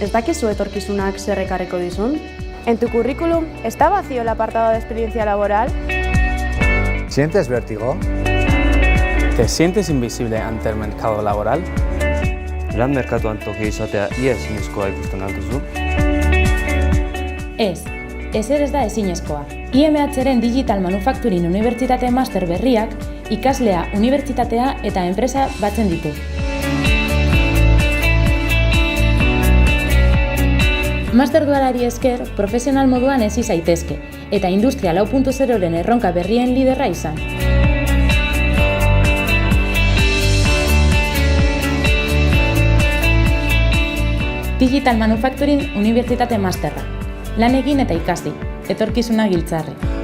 ez dakizu etorkizunak zer ekarriko dizun? ¿En tu currículum está vacío el apartado de experiencia laboral? ¿Sientes vértigo? ¿Te sientes invisible ante el mercado laboral? Lan merkatuan toki izatea ia ezinezkoa ikusten alduzu? Ezer ez da ezinezkoa. IMH-ren Digital Manufacturing Unibertsitate Master berriak ikaslea, unibertsitatea eta enpresa batzen ditu. Master dualari esker, profesional moduan hezi zaitezke, eta Industria 4.0-ren erronka berrien liderra izan. Digital Manufacturing Unibertsitate Masterra. Lan egin eta ikasi, etorkizuna giltzarri.